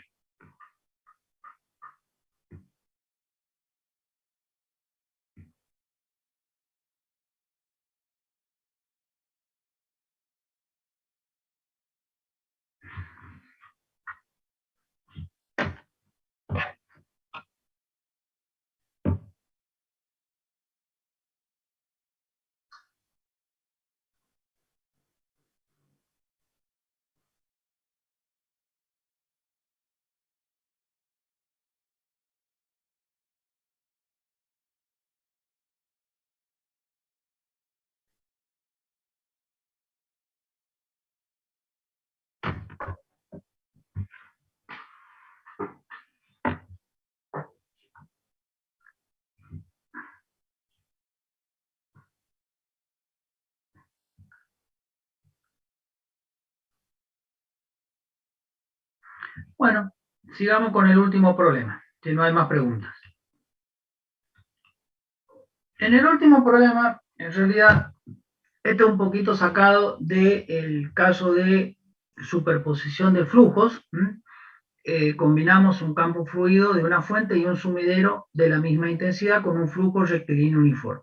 Bueno, sigamos con el último problema, si no hay más preguntas. En el último problema, en realidad, este es un poquito sacado del caso de superposición de flujos. combinamos un campo fluido de una fuente y un sumidero de la misma intensidad con un flujo rectilíneo uniforme.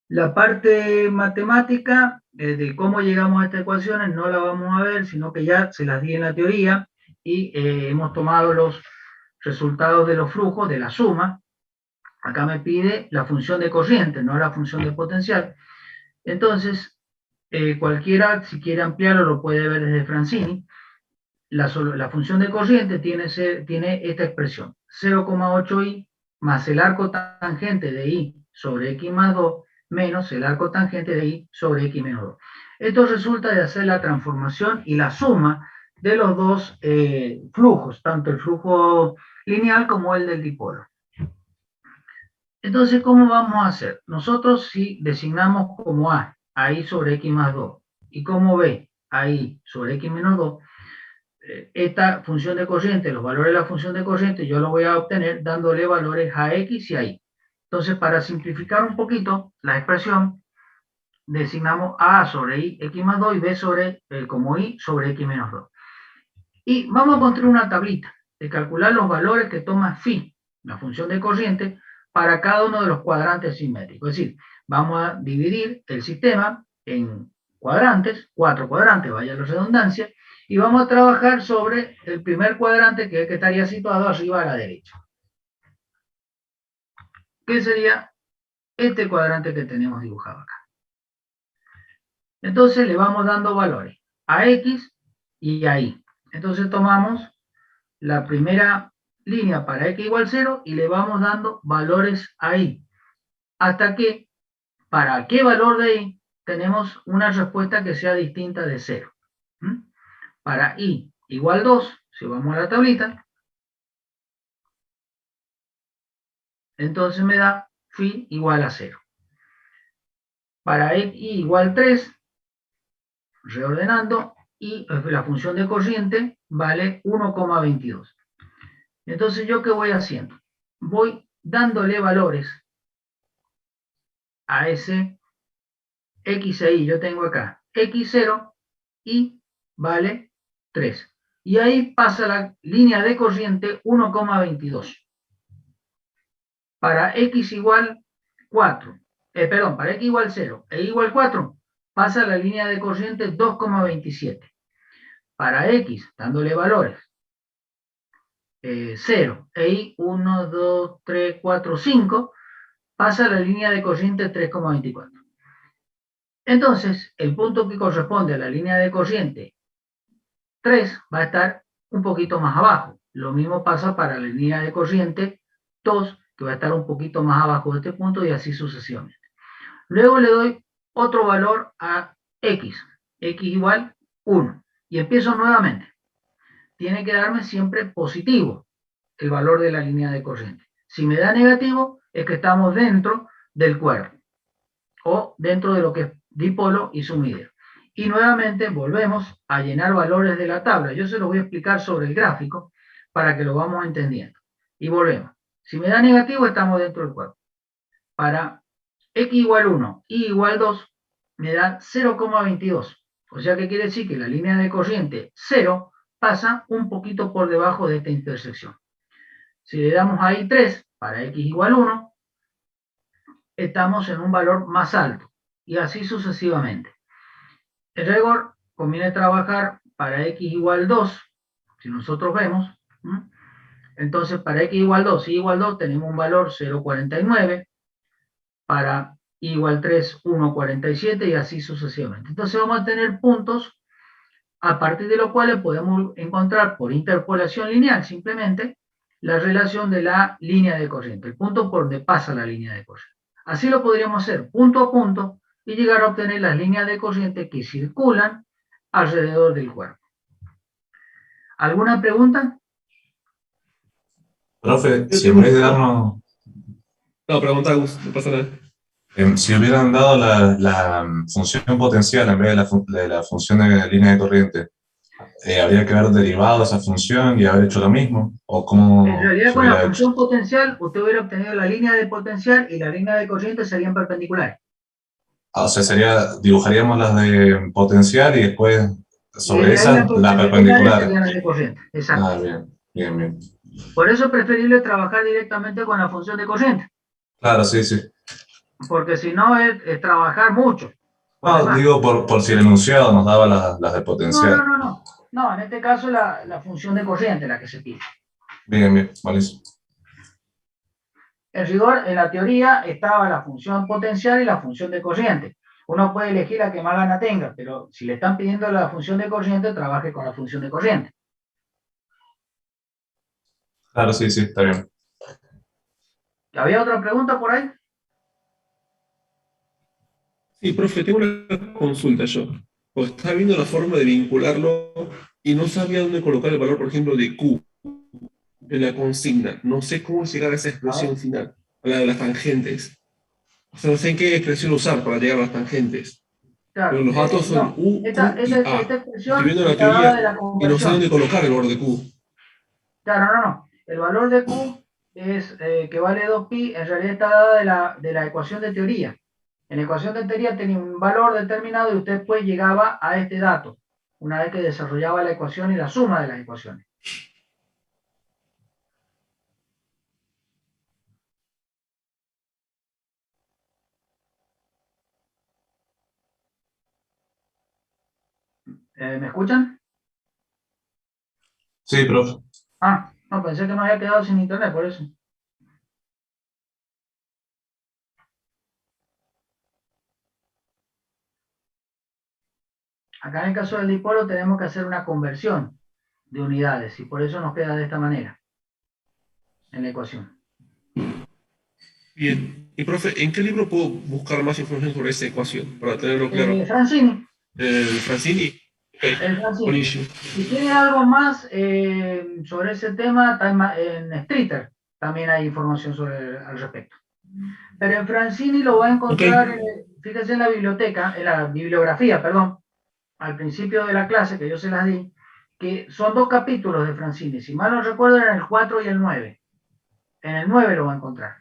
La parte matemática de cómo llegamos a estas ecuaciones no la vamos a ver, sino que ya se las di en la teoría y hemos tomado los resultados de los flujos, de la suma. Acá me pide la función de corriente, no la función de potencial. Entonces, cualquiera, si quiere ampliarlo, lo puede ver desde Francini. La función de corriente tiene esta expresión, 0,8i más el arco tangente de i sobre x más 2 menos el arco tangente de i sobre x menos 2. Esto resulta de hacer la transformación y la suma de los dos flujos, tanto el flujo lineal como el del dipolo. Entonces, ¿cómo vamos a hacer? Nosotros si designamos como a i sobre x más 2 y como b a i sobre x menos 2, esta función de corriente, los valores de la función de corriente, yo lo voy a obtener dándole valores a x y a y. Entonces, para simplificar un poquito la expresión, designamos a sobre i x más 2 y b sobre, como i sobre x menos 2. Y vamos a construir una tablita de calcular los valores que toma phi, la función de corriente, para cada uno de los cuadrantes simétricos. Es decir, vamos a dividir el sistema en cuadrantes, 4 cuadrantes, vaya la redundancia, y vamos a trabajar sobre el primer cuadrante, que es el que estaría situado arriba a la derecha. ¿Qué sería este cuadrante que tenemos dibujado acá? Entonces le vamos dando valores a x y a y. Entonces tomamos la primera línea para x igual 0 y le vamos dando valores a y. Hasta que, para qué valor de y, tenemos una respuesta que sea distinta de 0. Para i igual 2, si vamos a la tablita, entonces me da phi igual a 0. Para i igual 3, reordenando, y la función de corriente vale 1,22. Entonces, ¿yo qué voy haciendo? Voy dándole valores a ese x e y. Yo tengo acá x0 y vale 3. Y ahí pasa la línea de corriente 1,22. Para x igual 4, para x igual 0 e igual 4, pasa la línea de corriente 2,27. Para x, dándole valores 0 e y 1, 2, 3, 4, 5, pasa la línea de corriente 3,24. Entonces, el punto que corresponde a la línea de corriente 3 va a estar un poquito más abajo. Lo mismo pasa para la línea de corriente 2, que va a estar un poquito más abajo de este punto y así sucesivamente. Luego le doy otro valor a x igual 1, y empiezo nuevamente. Tiene que darme siempre positivo el valor de la línea de corriente. Si me da negativo, es que estamos dentro del cuerpo, o dentro de lo que es dipolo y sumidero. Y nuevamente volvemos a llenar valores de la tabla. Yo se los voy a explicar sobre el gráfico para que lo vamos entendiendo. Y volvemos. Si me da negativo, estamos dentro del cuerpo. Para x igual 1, y igual 2, me da 0,22. O sea que quiere decir que la línea de corriente 0 pasa un poquito por debajo de esta intersección. Si le damos ahí 3 para x igual 1, estamos en un valor más alto. Y así sucesivamente. El rigor conviene trabajar para x igual 2, si nosotros vemos. Entonces, para x igual 2 y igual 2 tenemos un valor 0,49. Para y igual 3, 1,47 y así sucesivamente. Entonces vamos a tener puntos a partir de los cuales podemos encontrar por interpolación lineal simplemente la relación de la línea de corriente, el punto por donde pasa la línea de corriente. Así lo podríamos hacer punto a punto y llegar a obtener las líneas de corriente que circulan alrededor del cuerpo. ¿Alguna pregunta? Profe, si en vez de darnos... No, pregunta, Gus, no pasa nada. Si hubieran dado la función potencial en vez de la función de línea de corriente, ¿habría que haber derivado esa función y haber hecho lo mismo? ¿O cómo en realidad, se con la hubiera función hecho? potencial, usted hubiera obtenido la línea de potencial y la línea de corriente serían perpendiculares. O sea, dibujaríamos las de potencial y después Sobre ahí esa, la perpendicular. serían las de corriente. Exacto. Ah, bien, bien, bien. Por eso es preferible trabajar directamente con la función de corriente, Claro, sí, sí. porque si no es trabajar mucho. No, digo por si el enunciado nos daba las de No, potencial. no, no, no. No, en este caso la función de corriente la que se pide. Bien, bien, buenísimo. En rigor, en la teoría estaba la función potencial y la función de corriente. Uno puede elegir la que más gana tenga, pero si le están pidiendo la función de corriente, trabaje con la función de corriente. Claro, sí, sí, está bien. ¿Había otra pregunta por ahí? Sí, profe, tengo una consulta yo. Porque estaba viendo la forma de vincularlo y no sabía dónde colocar el valor, por ejemplo, de Q en la consigna. No sé cómo llegar a esa expresión final, a la de las tangentes. O sea, no sé en qué expresión usar para llegar a las tangentes. Claro, Pero los datos son no. U, Esta Q y A. Estoy expresión viendo la está dada de la teoría y no sé dónde conversión. colocar el valor de Q. Claro, no, no. El valor de Q es que vale 2pi, en realidad está dada de la ecuación de teoría. En la ecuación de teoría tenía un valor determinado y usted pues llegaba a este dato, una vez que desarrollaba la ecuación y la suma de las ecuaciones. ¿Me escuchan? Sí, profe. Ah, no, pensé que me había quedado sin internet, por eso. Acá en el caso del dipolo tenemos que hacer una conversión de unidades y por eso nos queda de esta manera en la ecuación. Bien. Y profe, ¿en qué libro puedo buscar más información sobre esa ecuación? Para tenerlo claro. Francini. Francini. Ok, El Francini. buenísimo. Si quiere algo más sobre ese tema, está en Streeter también hay información al respecto. Pero en Francini lo va a encontrar, fíjese en la biblioteca, en la bibliografía, perdón, al principio de la clase que yo se las di, que son 2 capítulos de Francini. Si mal no recuerdo, eran el 4 y el 9. En el 9 lo va a encontrar.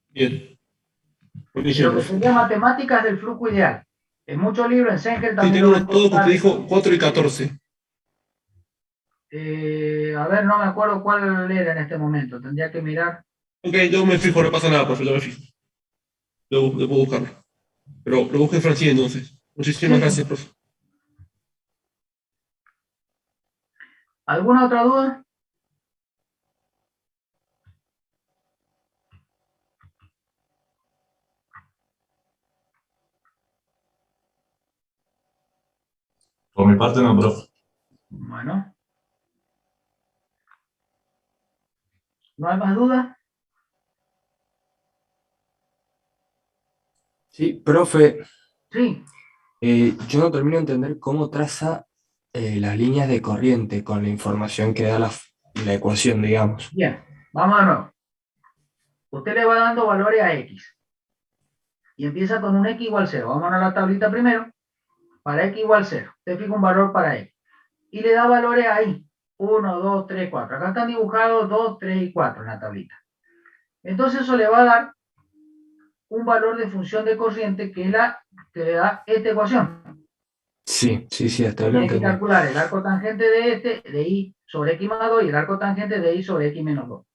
Bien. Y lo que sería matemáticas del flujo ideal. En muchos libros, en Sengel Sí, también tengo lo va a uno todo que encontrar. usted dijo 4 y 14. A ver, no me acuerdo cuál era en este momento. Tendría que mirar. Ok, yo me fijo, no pasa nada, profe, yo me fijo. Lo puedo buscarlo. Pero lo busque en Francini entonces. Muchísimas gracias, profe. ¿Alguna otra duda? Por mi parte no, profe. Bueno. ¿No hay más dudas? Sí, profe, Sí. yo no termino de entender cómo traza las líneas de corriente con la información que da la ecuación, digamos. Bien, vamos de nuevo. Usted le va dando valores a x. Y empieza con un x igual 0. Vamos a la tablita primero. Para x igual 0. Usted fija un valor para x. Y le da valores ahí. 1, 2, 3, 4. Acá están dibujados 2, 3 y 4 en la tablita. Entonces eso le va a dar un valor de función de corriente que es la que le da esta ecuación. Sí, hasta ahí lo Tiene que entendí. calcular el arco tangente de y sobre x más 2 y el arco tangente de y sobre x menos 2.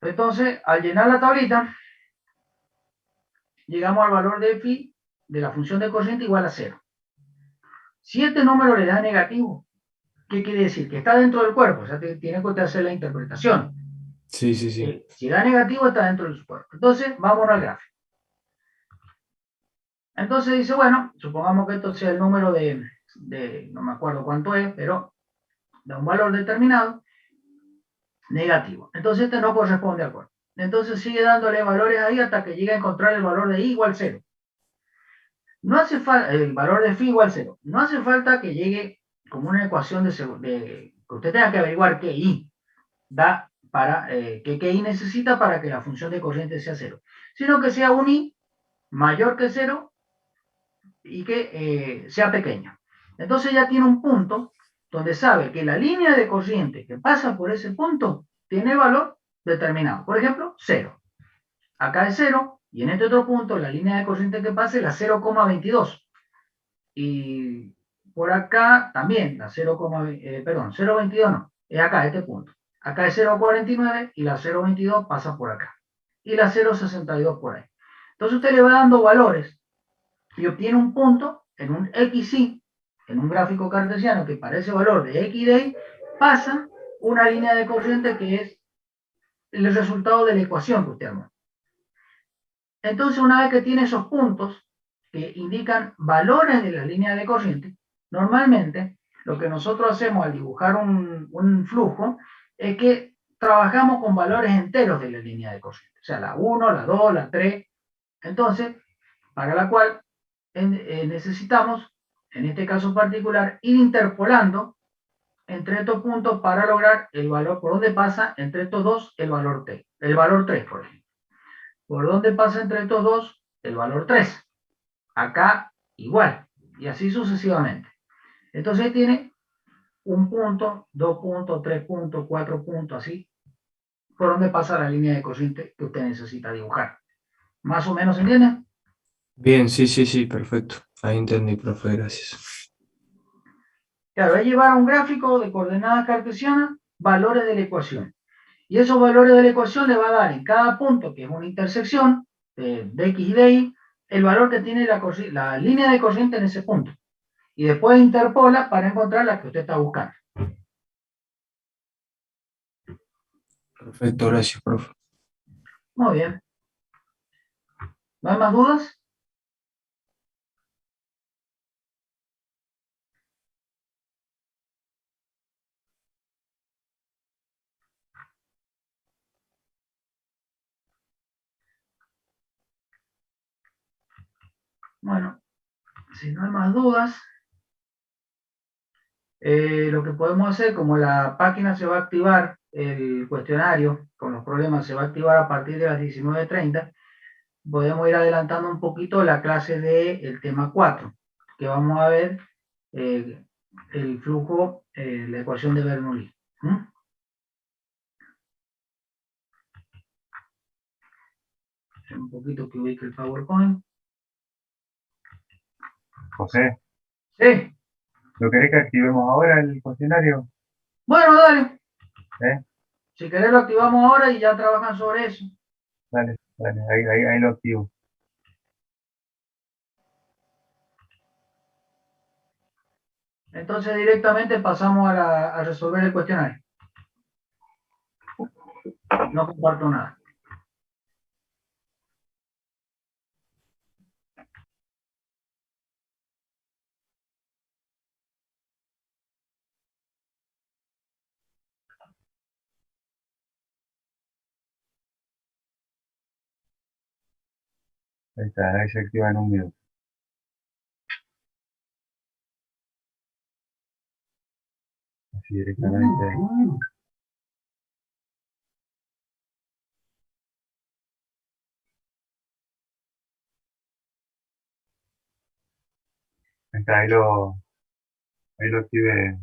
Entonces, al llenar la tablita, llegamos al valor de phi de la función de corriente igual a 0. Si este número le da negativo, ¿qué quiere decir? Que está dentro del cuerpo, o sea, tiene que hacer la interpretación. Sí. Si da negativo, está dentro del cuerpo. Entonces, vamos al gráfico. Entonces dice, bueno, supongamos que esto sea el número no me acuerdo cuánto es, pero da un valor determinado, negativo. Entonces este no corresponde al cuerpo. Entonces sigue dándole valores ahí hasta que llegue a encontrar el valor de y igual 0. No hace falta, el valor de phi igual 0. No hace falta que llegue como una ecuación que usted tenga que averiguar qué i da para, qué i necesita para que la función de corriente sea 0. Sino que sea un i mayor que 0 y que sea pequeño. Entonces ya tiene un punto donde sabe que la línea de corriente que pasa por ese punto tiene valor determinado. Por ejemplo, 0. Acá es 0 y en este otro punto la línea de corriente que pasa es la 0,22. y por acá también, la 0,22 no, es acá, este punto. Acá es 0,49 y la 0,22 pasa por acá. Y la 0,62 por ahí. Entonces usted le va dando valores y obtiene un punto en un XY, en un gráfico cartesiano que para ese valor de X de Y pasa una línea de corriente que es el resultado de la ecuación que usted armó. Entonces, una vez que tiene esos puntos que indican valores de la línea de corriente, normalmente lo que nosotros hacemos al dibujar un flujo es que trabajamos con valores enteros de la línea de corriente, o sea, la 1, la 2, la 3. Entonces, para la cual necesitamos, en este caso particular, ir interpolando entre estos puntos para lograr el valor, por donde pasa entre estos dos el valor t, el valor 3, por ejemplo. ¿Por dónde pasa entre estos dos? El valor 3. Acá igual. Y así sucesivamente. Entonces tiene un punto, 2 puntos, 3 puntos, 4 puntos, así. Por donde pasa la línea de corriente que usted necesita dibujar. ¿Más o menos se entiende? Bien, sí, sí, sí, perfecto. Ahí entendí, profe, gracias. Claro, es llevar a un gráfico de coordenadas cartesianas valores de la ecuación. Y esos valores de la ecuación le va a dar en cada punto, que es una intersección de X y de Y, el valor que tiene la línea de corriente en ese punto. Y después interpola para encontrar la que usted está buscando. Perfecto, gracias, profe. Muy bien. ¿No hay más dudas? Bueno, si no hay más dudas, lo que podemos hacer, como la página se va a activar, el cuestionario con los problemas se va a activar a partir de las 19:30, podemos ir adelantando un poquito la clase del tema 4, que vamos a ver el flujo, la ecuación de Bernoulli. Un poquito que ubique el PowerPoint. José, Sí, ¿lo querés que activemos ahora el cuestionario? bueno, dale. ¿Eh? Si querés lo activamos ahora y ya trabajan sobre eso. Dale, dale, ahí lo activo. Entonces directamente pasamos a resolver el cuestionario. No comparto nada. Ahí está, ahí se activa en un minuto. Así directamente. Ahí está, ahí lo activé.